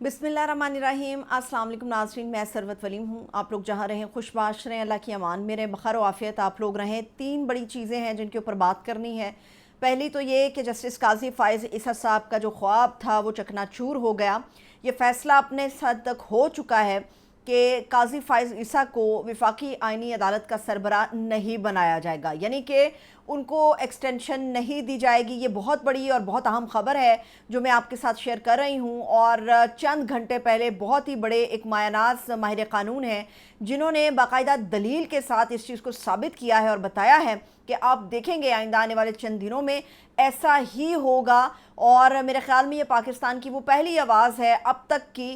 बिस्मिल्लाहिर्रहमानिर्रहीम। अस्सलाम वालेकुम नाज़रीन, मैं सरवत वलीम हूँ। आप लोग जहाँ रहें खुशबाश रहें, अल्लाह की अमान मेरे बखैर व आफ़ियत आप लोग रहें। तीन बड़ी चीज़ें हैं जिनके ऊपर बात करनी है। पहली तो ये कि जस्टिस काजी फ़ाइज़ ईसा साहब का जो ख्वाब था वो चकनाचूर हो गया। ये फ़ैसला अपने हद तक हो चुका है कि काजी फ़ाइज़ ईसा को वफाकी आइनी अदालत का सरबराह नहीं बनाया जाएगा, यानी कि उनको एक्सटेंशन नहीं दी जाएगी। ये बहुत बड़ी और बहुत अहम खबर है जो मैं आपके साथ शेयर कर रही हूँ। और चंद घंटे पहले बहुत ही बड़े एक मायनाज़ माहिर कानून हैं जिन्होंने बाकायदा दलील के साथ इस चीज़ को साबित किया है और बताया है कि आप देखेंगे आइंदा आने वाले चंद दिनों में ऐसा ही होगा। और मेरे ख्याल में ये पाकिस्तान की वो पहली आवाज़ है अब तक की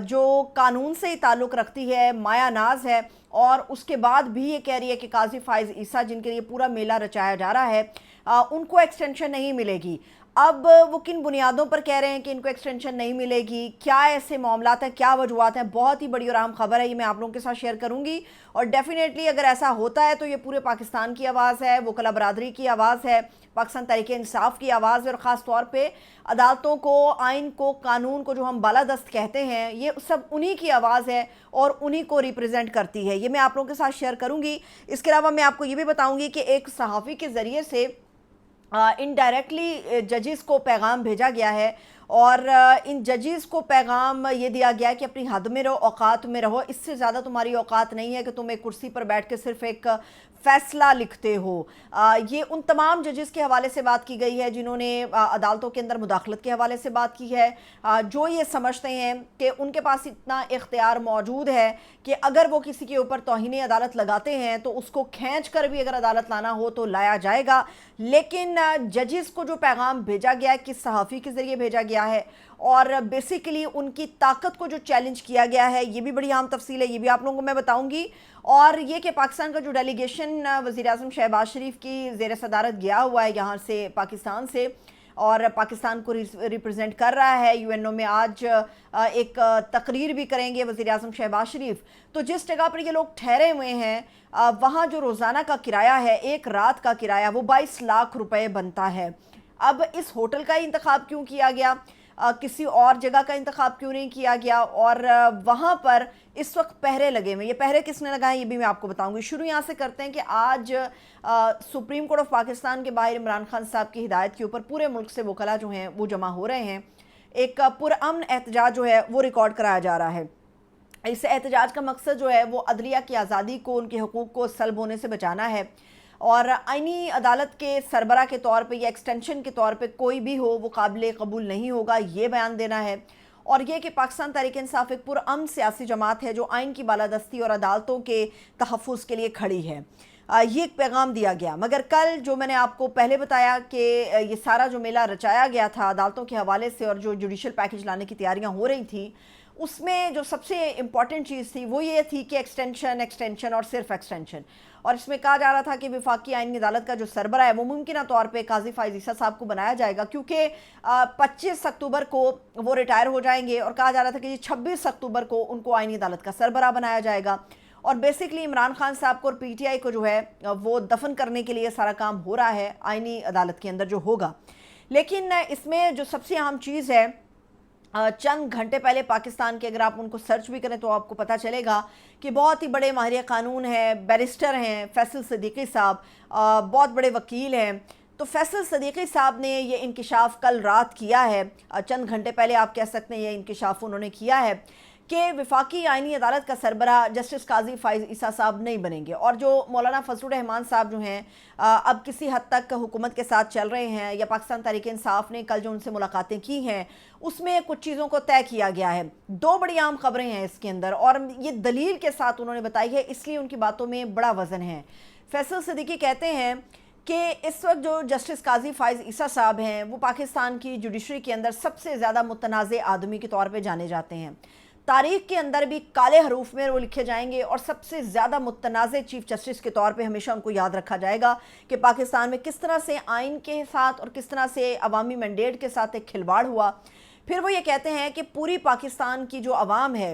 जो कानून से ही ताल्लुक़ रखती है, माया नाज है, और उसके बाद भी ये कह रही है कि काजी फ़ाइज़ ईसा जिनके लिए पूरा मेला रचाया जा रहा है उनको एक्सटेंशन नहीं मिलेगी। अब वो किन बुनियादों पर कह रहे हैं कि इनको एक्सटेंशन नहीं मिलेगी, क्या ऐसे मामलात हैं, क्या वजूहत हैं, बहुत ही बड़ी और अहम खबर है। ये मैं आप लोगों के साथ शेयर करूंगी। और डेफिनेटली अगर ऐसा होता है तो ये पूरे पाकिस्तान की आवाज़ है, वकला बरादरी की आवाज़ है, पाकिस्तान तहरीक इंसाफ की आवाज़ है, और ख़ास तौर पे अदालतों को, आइन को, कानून को जो हम बालादस्त कहते हैं, ये सब उन्हीं की आवाज़ है और उन्हीं को रिप्रेजेंट करती है। ये मैं आप लोगों के साथ शेयर करूंगी। इसके अलावा मैं आपको ये भी बताऊंगी कि एक सहाफ़ी के ज़रिए से इनडायरेक्टली जजेस को पैगाम भेजा गया है, और इन जजेस को पैगाम ये दिया गया है कि अपनी हद में रहो, औकात में रहो। इससे ज़्यादा तुम्हारी औकात नहीं है कि तुम एक कुर्सी पर बैठ के सिर्फ एक फ़ैसला लिखते हो। ये उन तमाम जजेस के हवाले से बात की गई है जिन्होंने अदालतों के अंदर मुदाखलत के हवाले से बात की है, जो ये समझते हैं कि उनके पास इतना इख्तियार मौजूद है कि अगर वो किसी के ऊपर तौहीन अदालत लगाते हैं तो उसको खींच कर भी अगर अदालत लाना हो तो लाया जाएगा। लेकिन जजेस को जो पैगाम भेजा गया है, किस सहाफ़ी के ज़रिए भेजा गया है, और बेसिकली उनकी ताकत को जो चैलेंज किया गया है, ये भी बड़ी अहम तफसील है, ये भी आप लोगों को मैं बताऊंगी। और ये कि पाकिस्तान का जो डेलीगेशन वज़ीर आज़म शहबाज शरीफ की ज़ेर सदारत गया हुआ है यहाँ से, पाकिस्तान से, और पाकिस्तान को रिप्रेजेंट कर रहा है यूएनओ में, आज एक तकरीर भी करेंगे वज़ीर आज़म शहबाज शरीफ। तो जिस जगह पर ये लोग ठहरे हुए हैं वहाँ जो रोज़ाना का किराया है, एक रात का किराया, वो 22 लाख रुपए बनता है। अब इस होटल का इंतखाब क्यों किया गया, किसी और जगह का इंतखाब क्यों नहीं किया गया, और वहाँ पर इस वक्त पहरे लगे हुए, ये पहरे किसने लगाए ये भी मैं आपको बताऊंगी। शुरू यहाँ से करते हैं कि आज सुप्रीम कोर्ट ऑफ पाकिस्तान के बाहर इमरान खान साहब की हिदायत के ऊपर पूरे मुल्क से वकला जो हैं वो जमा हो रहे हैं। एक पुरअमन एहतजाज जो है वो रिकॉर्ड कराया जा रहा है। इस एहतजाज का मकसद जो है वो अदलिया की आज़ादी को, उनके हुकूक को सल्ब होने से बचाना है, और आइनी अदालत के सरबरा के तौर पे या एक्सटेंशन के तौर पे कोई भी हो वो काबिल कबूल नहीं होगा, ये बयान देना है। और ये कि पाकिस्तान तहरीक इंसाफ एक पुरअमन सियासी जमात है जो आइन की बालादस्ती और अदालतों के तहफ़्फ़ुज़ के लिए खड़ी है। ये एक पैगाम दिया गया। मगर कल जो मैंने आपको पहले बताया कि ये सारा जो मेला रचाया गया था अदालतों के हवाले से और जो जुडिशल पैकेज लाने की तैयारियां हो रही थी, उसमें जो सबसे इम्पॉर्टेंट चीज़ थी वो ये थी कि एक्सटेंशन, एक्सटेंशन और सिर्फ एक्सटेंशन। और इसमें कहा जा रहा था कि वफाकी आइनी अदालत का जो सरबरा है वो मुमकिन तौर पे काजी फ़ाइज़ ईसा साहब को बनाया जाएगा, क्योंकि 25 अक्टूबर को वो रिटायर हो जाएंगे, और कहा जा रहा था कि 26 अक्टूबर को उनको आइनी अदालत का सरबरा बनाया जाएगा। और बेसिकली इमरान खान साहब को और पीटीआई को जो है वो दफन करने के लिए सारा काम हो रहा है आइनी अदालत के अंदर जो होगा। लेकिन इसमें जो सबसे अहम चीज़ है, चंद घंटे पहले पाकिस्तान के अगर आप उनको सर्च भी करें तो आपको पता चलेगा कि बहुत ही बड़े माहिर कानून हैं, बैरिस्टर हैं फैसल सदीकी साहब, बहुत बड़े वकील हैं। तो फैसल सदीकी साहब ने ये इंकिशाफ कल रात किया है, चंद घंटे पहले आप कह सकते हैं ये इंकिशाफ उन्होंने किया है कि वफाकी आइनी अदालत का सरबरा जस्टिस काजी फ़ाइज़ ईसा साहब नहीं बनेंगे। और जो मौलाना फजलुर रहमान साहब जो हैं अब किसी हद तक हुकूमत के साथ चल रहे हैं, या पाकिस्तान तहरीक इंसाफ ने कल जो उनसे मुलाकातें की हैं उसमें कुछ चीज़ों को तय किया गया है। दो बड़ी आम खबरें हैं इसके अंदर, और ये दलील के साथ उन्होंने बताई है, इसलिए उनकी बातों में बड़ा वज़न है। फैसल सदीकी कहते हैं कि इस वक्त जो जस्टिस काजी फ़ाइज़ ईसा साहब हैं वो पाकिस्तान की जुडिशरी के अंदर सबसे ज़्यादा मुतनाज़ आदमी के तौर पर जाने जाते हैं। तारीख के अंदर भी काले हरूफ में वो लिखे जाएंगे, और सबसे ज़्यादा मुतनाज़ चीफ जस्टिस के तौर पे हमेशा उनको याद रखा जाएगा कि पाकिस्तान में किस तरह से आइन के साथ और किस तरह से अवामी मैंडेट के साथ एक खिलवाड़ हुआ। फिर वो ये कहते हैं कि पूरी पाकिस्तान की जो अवाम है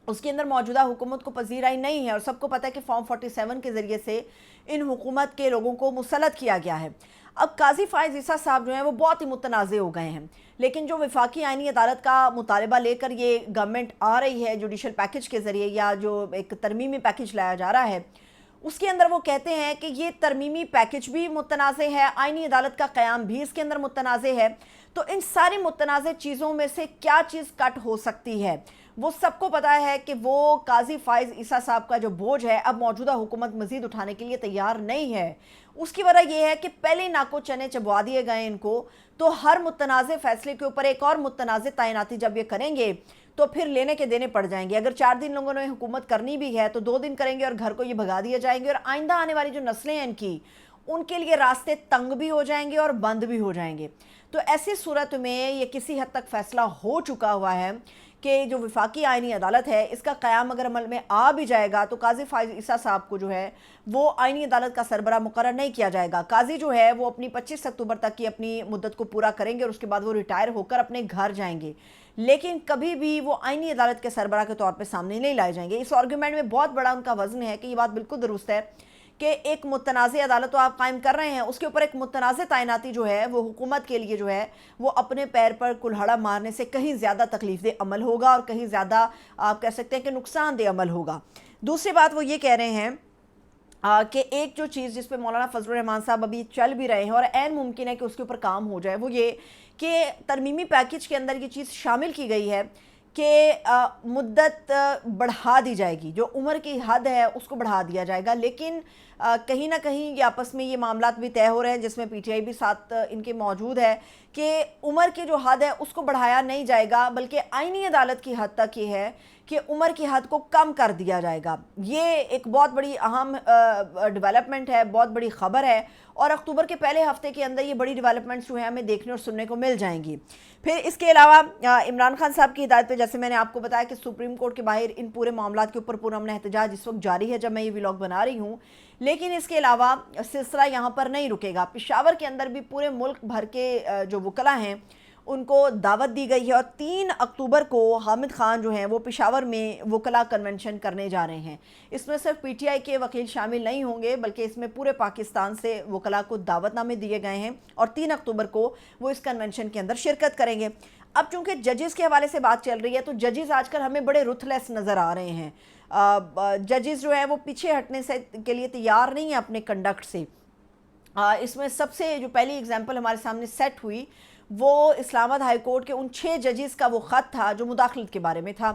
उसके अंदर मौजूदा हुकूमत को पजीराई नहीं है, और सबको पता है कि फॉर्म 47 के ज़रिए से इन हुकूमत के लोगों को मुसल्लत किया गया है। अब काजी फ़ाइज़ ईसा साहब जो हैं वो बहुत ही मुतनाज़े हो गए हैं, लेकिन जो वफाकी आइनी अदालत का मुतालबा लेकर ये गवर्नमेंट आ रही है जुडिशल पैकेज के ज़रिए, या जो एक तरमीमी पैकेज लाया जा रहा है, उसके अंदर वो कहते हैं कि ये तरमीमी पैकेज भी मुतनाज़े है, आइनी अदालत का क़याम भी इसके अंदर मुतनाज़े है। तो इन सारी मुतनाज़े चीज़ों में से क्या चीज़ कट हो सकती है? वो सबको पता है कि वो काजी फ़ाइज़ ईसा साहब का जो बोझ है अब मौजूदा हुकूमत मज़ीद उठाने के लिए तैयार नहीं है। उसकी वजह यह है कि पहले नाको चने चबवा दिए गए इनको, तो हर मुतनाज़े फ़ैसले के ऊपर एक और मुतनाज़े तैनाती जब ये करेंगे तो फिर लेने के देने पड़ जाएंगे। अगर 4 दिन लोगों ने हुकूमत करनी भी है तो 2 दिन करेंगे और घर को ये भगा दिए जाएंगे, और आइंदा आने वाली जो नस्लें हैं इनकी, उनके लिए रास्ते तंग भी हो जाएंगे और बंद भी हो जाएंगे। तो ऐसी सूरत में ये किसी हद तक फ़ैसला हो चुका हुआ है कि जो वफाकी आइनी अदालत है इसका क़याम अगर अमल में आ भी जाएगा तो काजी फ़ाइज़ ईसा साहब को जो है वो आइनी अदालत का सरबरा मुकर्रर नहीं किया जाएगा। काजी जो है वो अपनी 25 अक्टूबर तक की अपनी मुद्दत को पूरा करेंगे और उसके बाद वो रिटायर होकर अपने घर जाएंगे, लेकिन कभी भी वो आइनी अदालत के सरबरा के तौर पर सामने नहीं लाए जाएंगे। इस आर्गूमेंट में बहुत बड़ा उनका वजन है कि ये बात बिल्कुल दुरुस्त है कि एक मुतनाज़ अदालत तो आप कायम कर रहे हैं, उसके ऊपर एक मुतनाज़ तैनाती जो है वो हुकूमत के लिए जो है वो अपने पैर पर कुल्हाड़ा मारने से कहीं ज़्यादा तकलीफ़देह अमल होगा और कहीं ज़्यादा आप कह सकते हैं कि नुकसानदेह अमल होगा। दूसरी बात वो ये कह रहे हैं कि एक जो चीज़ जिस पे मौलाना फजलुर रहमान साहब अभी चल भी रहे हैं और ऐन मुमकिन है कि उसके ऊपर काम हो जाए, वो ये कि तरमीमी पैकेज के अंदर ये चीज़ शामिल की गई है कि मुद्दत बढ़ा दी जाएगी, जो उम्र की हद है उसको बढ़ा दिया जाएगा। लेकिन कहीं ना कहीं ये आपस में ये मामलात भी तय हो रहे हैं जिसमें पीटीआई भी साथ इनके मौजूद है कि उम्र की जो हद है उसको बढ़ाया नहीं जाएगा, बल्कि आइनी अदालत की हद तक ये है कि उम्र की हद को कम कर दिया जाएगा। ये एक बहुत बड़ी अहम डेवलपमेंट है, बहुत बड़ी ख़बर है, और अक्टूबर के पहले हफ्ते के अंदर ये बड़ी डेवलपमेंट्स जो है हमें देखने और सुनने को मिल जाएंगी। फिर इसके अलावा इमरान खान साहब की हिदायत पे जैसे मैंने आपको बताया कि सुप्रीम कोर्ट के बाहर इन पूरे मामलात के ऊपर पुरअमन एहतजाज इस वक्त जारी है जब मैं ये व्लॉग बना रही हूँ। लेकिन इसके अलावा सिलसिला यहाँ पर नहीं रुकेगा। पेशावर के अंदर भी पूरे मुल्क भर के जो वकला हैं उनको दावत दी गई है, और 3 अक्टूबर को हामिद खान जो हैं वो पेशावर में वकला कन्वेंशन करने जा रहे हैं। इसमें सिर्फ पीटीआई के वकील शामिल नहीं होंगे बल्कि इसमें पूरे पाकिस्तान से वकला को दावतनामे दिए गए हैं, और 3 अक्टूबर को वो इस कन्वेंशन के अंदर शिरकत करेंगे। अब चूँकि जजेस के हवाले से बात चल रही है तो जजेस आजकल हमें बड़े रुथलेस नज़र आ रहे हैं। जजेस जो है वो पीछे हटने से के लिए तैयार नहीं है अपने कंडक्ट से। इसमें सबसे जो पहली एग्जांपल हमारे सामने सेट हुई वो इस्लामाबाद हाई कोर्ट के उन 6 जजेस का वो ख़त था जो मुदाखलत के बारे में था।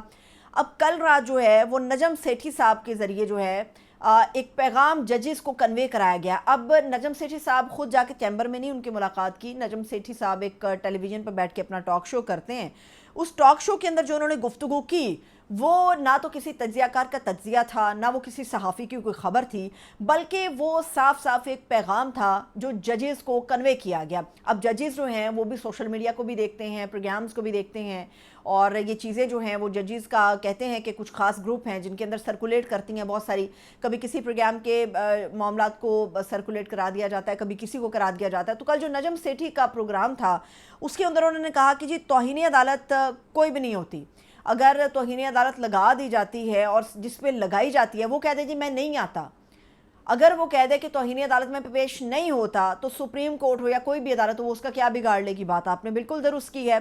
अब कल रात जो है वो नजम सेठी साहब के ज़रिए जो है एक पैगाम जजेस को कन्वे कराया गया। अब नजम सेठी साहब खुद जाके चैम्बर में नहीं उनकी मुलाकात की। नजम सेठी साहब एक टेलीविज़न पर बैठ के अपना टॉक शो करते हैं। उस टॉक शो के अंदर जो उन्होंने गुफ्तगू की वो ना तो किसी तज्जियाकार का तज्जिया था, ना वो किसी सहाफ़ी की कोई ख़बर थी, बल्कि वो साफ साफ एक पैगाम था जो जजेस को कन्वे किया गया। अब जजेस जो हैं वो भी सोशल मीडिया को भी देखते हैं, प्रोग्राम्स को भी देखते हैं, और ये चीज़ें जो हैं वो जजेस का कहते हैं कि कुछ ख़ास ग्रुप हैं जिनके अंदर सर्कुलेट करती हैं बहुत सारी। कभी किसी प्रोग्राम के मामलात को सर्कुलेट करा दिया जाता है, कभी किसी को करा दिया जाता है। तो कल जो नजम सेठी का प्रोग्राम था उसके अंदर उन्होंने कहा कि जी तौहीन अदालत कोई भी नहीं होती। अगर तौहीन अदालत लगा दी जाती है और जिस पे लगाई जाती है वो कह दे जी मैं नहीं आता, अगर वो कह दे कि तौहीन अदालत में पेश नहीं होता तो सुप्रीम कोर्ट हो या कोई भी अदालत हो वो उसका क्या बिगाड़ लेगी। बात आपने बिल्कुल दुरुस्त की है।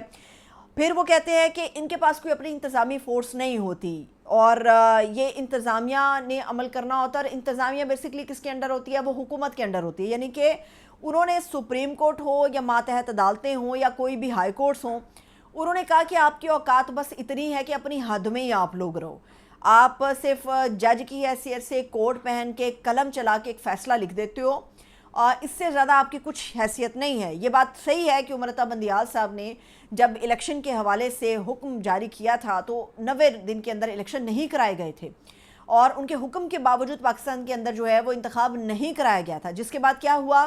फिर वो कहते हैं कि इनके पास कोई अपनी इंतज़ामी फ़ोर्स नहीं होती और ये इंतज़ामिया ने अमल करना होता है, और इंतज़ामिया बेसिकली किसके अंडर होती है, वो हुकूमत के अंडर होती है। यानी कि उन्होंने सुप्रीम कोर्ट हो या मातहत अदालतें हों या कोई भी हाई कोर्ट्स हों, उन्होंने कहा कि आपकी औकात बस इतनी है कि अपनी हद में ही आप लोग रहो। आप सिर्फ जज की हैसियत से कोट पहन के कलम चला के एक फ़ैसला लिख देते हो, इससे ज़्यादा आपकी कुछ हैसियत नहीं है। ये बात सही है कि उमरता बंदियाल साहब ने जब इलेक्शन के हवाले से हुक्म जारी किया था तो 90 दिन के अंदर इलेक्शन नहीं कराए गए थे, और उनके हुक्म के बावजूद पाकिस्तान के अंदर जो है वो इंतखाब नहीं कराया गया था। जिसके बाद क्या हुआ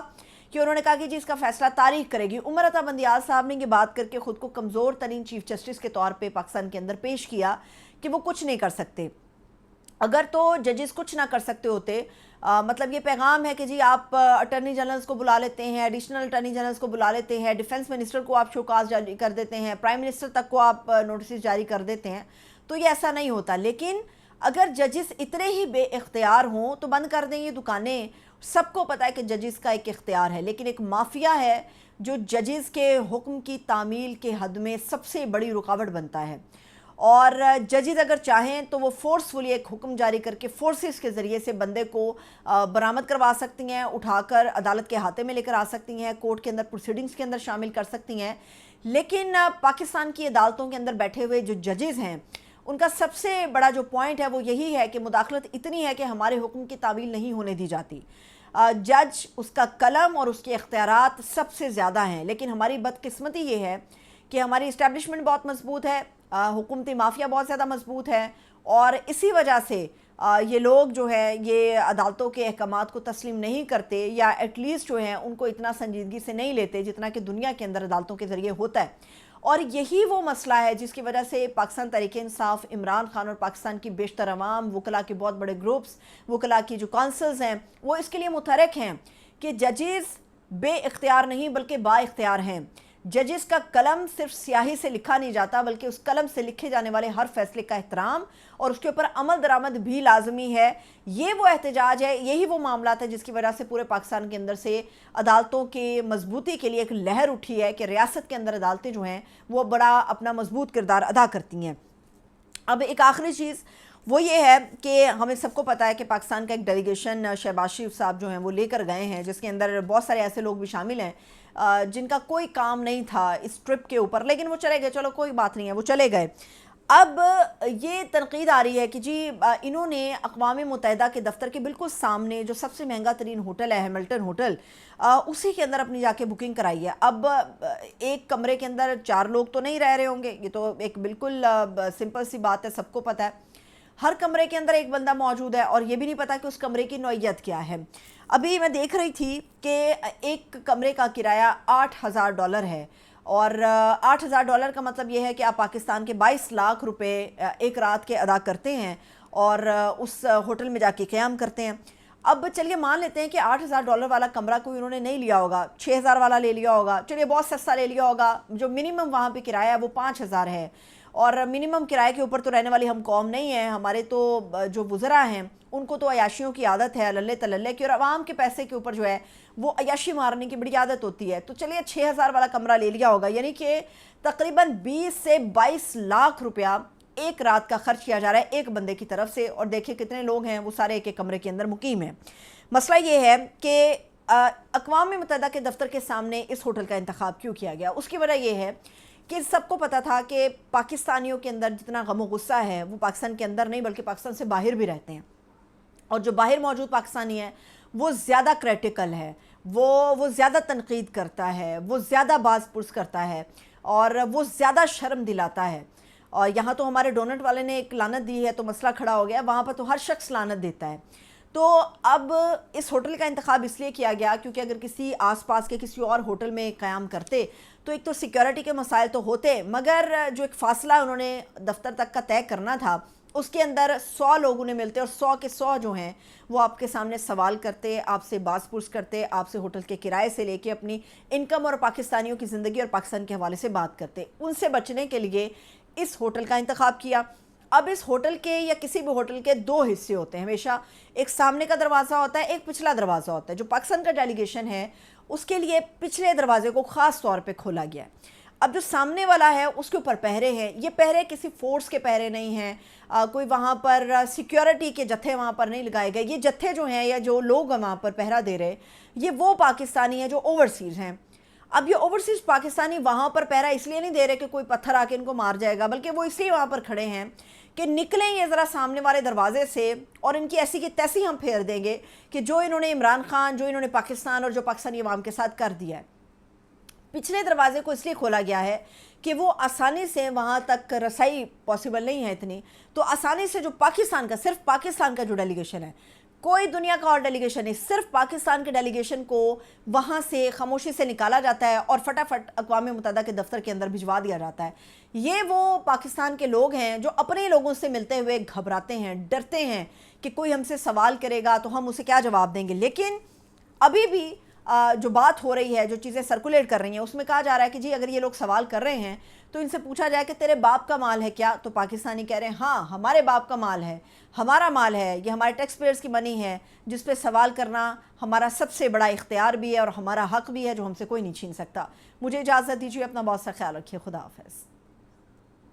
कि उन्होंने कहा कि जी इसका फैसला तारीख करेगी। उमरता बंदियाल साहब ने ये बात करके ख़ुद को कमज़ोर तरीन चीफ जस्टिस के तौर पे पाकिस्तान के अंदर पेश किया कि वो कुछ नहीं कर सकते, अगर तो जजेस कुछ ना कर सकते होते, मतलब ये पैगाम है कि जी आप अटर्नी जनरल्स को बुला लेते हैं, एडिशनल अटर्नी जनरल्स को बुला लेते हैं, डिफेंस मिनिस्टर को आप शोकाज जारी कर देते हैं, प्राइम मिनिस्टर तक को आप नोटिस जारी कर देते हैं, तो ये ऐसा नहीं होता। लेकिन अगर जजेस इतने ही बेइख्तियार हों तो बंद कर दें ये दुकानें। सबको पता है कि जजेस का एक इख्तियार है, लेकिन एक माफिया है जो जजेस के हुक्म की तामील के हद में सबसे बड़ी रुकावट बनता है। और जजेस अगर चाहें तो वो फोर्सफुली एक हुक्म जारी करके फोर्सेस के ज़रिए से बंदे को बरामद करवा सकती हैं, उठाकर अदालत के हाथे में लेकर आ सकती हैं, कोर्ट के अंदर प्रोसीडिंग्स के अंदर शामिल कर सकती हैं। लेकिन पाकिस्तान की अदालतों के अंदर बैठे हुए जो जजेस हैं, उनका सबसे बड़ा जो पॉइंट है वो यही है कि मुदाखलत इतनी है कि हमारे हुक्म की तावील नहीं होने दी जाती। जज उसका कलम और उसके इख्तियारात सबसे ज़्यादा हैं, लेकिन हमारी बदकिस्मती ये है कि हमारी इस्टेब्लिशमेंट बहुत मजबूत है, हुकूमती माफिया बहुत ज़्यादा मजबूत है, और इसी वजह से ये लोग जो है ये अदालतों के अहकामात को तस्लीम नहीं करते, या एटलीस्ट जो है उनको इतना संजीदगी से नहीं लेते जितना कि दुनिया के अंदर अदालतों के ज़रिए होता है। और यही वो मसला है जिसकी वजह से पाकिस्तान तहरीक इंसाफ, इमरान खान और पाकिस्तान की बेशतर अवाम, वकला के बहुत बड़े ग्रुप्स, वकला की जो काउंसिल्स हैं, वो इसके लिए मुतहरक हैं कि जजेस बे इख्तियार नहीं बल्कि बा इख्तियार हैं। जजेस का कलम सिर्फ स्याही से लिखा नहीं जाता, बल्कि उस कलम से लिखे जाने वाले हर फैसले का एहतराम और उसके ऊपर अमल दरामद भी लाजमी है। ये वो एहतजाज है, यही वो मामला है जिसकी वजह से पूरे पाकिस्तान के अंदर से अदालतों के मजबूती के लिए एक लहर उठी है कि रियासत के अंदर अदालतें जो हैं वो बड़ा अपना मजबूत किरदार अदा करती हैं। अब एक आखिरी चीज़ वो ये है कि हमें सबको पता है कि पाकिस्तान का एक डेलीगेशन शहबाज शरीफ साहब जो हैं वो लेकर गए हैं, जिसके अंदर बहुत सारे ऐसे लोग भी शामिल हैं जिनका कोई काम नहीं था इस ट्रिप के ऊपर, लेकिन वो चले गए। चलो कोई बात नहीं है, वो चले गए। अब ये तनकीद आ रही है कि जी इन्होंने अक़वाम मुत्तहिदा के दफ्तर के बिल्कुल सामने जो सबसे महंगा तरीन होटल है, हैमिल्टन होटल, उसी के अंदर अपनी जाके बुकिंग कराई है। अब एक कमरे के अंदर 4 लोग तो नहीं रह रहे होंगे, ये तो एक बिल्कुल सिंपल सी बात है, सबको पता है। हर कमरे के अंदर एक बंदा मौजूद है और ये भी नहीं पता कि उस कमरे की नौइयत क्या है। अभी मैं देख रही थी कि एक कमरे का किराया $8,000 है, और $8,000 का मतलब ये है कि आप पाकिस्तान के 22 लाख रुपए एक रात के अदा करते हैं और उस होटल में जाके क़याम करते हैं। अब चलिए मान लेते हैं कि $8,000 वाला कमरा कोई उन्होंने नहीं लिया होगा, 6,000 वाला ले लिया होगा, चलिए बहुत सस्ता ले लिया होगा। जो मिनिमम वहाँ पे किराया है वो 5,000 है, और मिनिमम किराए के ऊपर तो रहने वाली हम कौम नहीं है। हमारे तो जो वुज़रा हैं उनको तो अयाशियों की आदत है, लल्ले तलल्ले की, और आवाम के पैसे के ऊपर जो है वो अयाशी मारने की बड़ी आदत होती है। तो चलिए 6,000 वाला कमरा ले लिया होगा, यानी कि तकरीबन 20 से 22 लाख रुपया एक रात का खर्च किया जा रहा है एक बंदे की तरफ से। और देखिए कितने लोग हैं, वो सारे एक एक कमरे के अंदर मुकीम हैं। मसला ये है कि अक़वाम मुत्तहिदा के दफ्तर के सामने इस होटल का इंतखाब क्यों किया गया। उसकी वजह यह है कि सबको पता था कि पाकिस्तानियों के अंदर जितना गम गुस्सा है वो पाकिस्तान के अंदर नहीं बल्कि पाकिस्तान से बाहर भी रहते हैं, और जो बाहर मौजूद पाकिस्तानी है वो ज़्यादा क्रिटिकल है, वो ज़्यादा तनकीद करता है, वो ज़्यादा बाज़ पुरस करता है, और वो ज़्यादा शर्म दिलाता है। और यहाँ तो हमारे डोनट वाले ने एक लानत दी है तो मसला खड़ा हो गया, वहाँ पर तो हर शख्स लानत देता है। तो अब इस होटल का इंतखाब इसलिए किया गया क्योंकि अगर किसी आसपास के किसी और होटल में क़याम करते तो एक तो सिक्योरिटी के मसाइल तो होते, मगर जो एक फ़ासला उन्होंने दफ्तर तक का तय करना था उसके अंदर 100 लोग उन्हें मिलते और 100 के 100 जो हैं वो आपके सामने सवाल करते, आपसे बात पूछ करते, आपसे होटल के किराए से लेके अपनी इनकम और पाकिस्तानियों की ज़िंदगी और पाकिस्तान के हवाले से बात करते। उनसे बचने के लिए इस होटल का इंतखाब किया। अब इस होटल के या किसी भी होटल के 2 हिस्से होते हैं हमेशा, एक सामने का दरवाज़ा होता है, एक पिछला दरवाज़ा होता है। जो पाकिस्तान का डेलीगेशन है उसके लिए पिछले दरवाजे को ख़ास तौर पे खोला गया है। अब जो सामने वाला है उसके ऊपर पहरे हैं, ये पहरे किसी फोर्स के पहरे नहीं हैं, कोई वहाँ पर सिक्योरिटी के जत्थे वहाँ पर नहीं लगाए गए। ये जत्थे जो हैं या जो लोग वहाँ पर पहरा दे रहे ये वो पाकिस्तानी हैं जो ओवरसीज़ हैं। अब ये ओवरसीज़ पाकिस्तानी वहाँ पर पहरा इसलिए नहीं दे रहे कि कोई पत्थर आके इनको मार जाएगा, बल्कि वो इसलिए वहाँ पर खड़े हैं कि निकलें ये ज़रा सामने वाले दरवाजे से और इनकी ऐसी की तैसी हम फेर देंगे कि जो इन्होंने इमरान खान, जो इन्होंने पाकिस्तान और जो पाकिस्तानी अवाम के साथ कर दिया है। पिछले दरवाजे को इसलिए खोला गया है कि वो आसानी से वहाँ तक रसाई पॉसिबल नहीं है इतनी, तो आसानी से जो पाकिस्तान का, सिर्फ पाकिस्तान का जो डेलीगेशन है कोई दुनिया का और डेलीगेशन नहीं, सिर्फ पाकिस्तान के डेलीगेशन को वहाँ से खामोशी से निकाला जाता है और फटाफट अक़वाम मुत्तहिदा के दफ्तर के अंदर भिजवा दिया जाता है। ये वो पाकिस्तान के लोग हैं जो अपने लोगों से मिलते हुए घबराते हैं, डरते हैं कि कोई हमसे सवाल करेगा तो हम उसे क्या जवाब देंगे। लेकिन अभी भी जो बात हो रही है, जो चीज़ें सर्कुलेट कर रही हैं, उसमें कहा जा रहा है कि जी अगर ये लोग सवाल कर रहे हैं तो इनसे पूछा जाए कि तेरे बाप का माल है क्या, तो पाकिस्तानी कह रहे हैं हाँ हमारे बाप का माल है, हमारा माल है, ये हमारे टैक्स पेयर्स की मनी है, जिस पे सवाल करना हमारा सबसे बड़ा इख्तियार भी है और हमारा हक भी है जो हमसे कोई नहीं छीन सकता। मुझे इजाज़त दीजिए, अपना बहुत सा ख्याल रखिए, खुदा हाफ़िज़।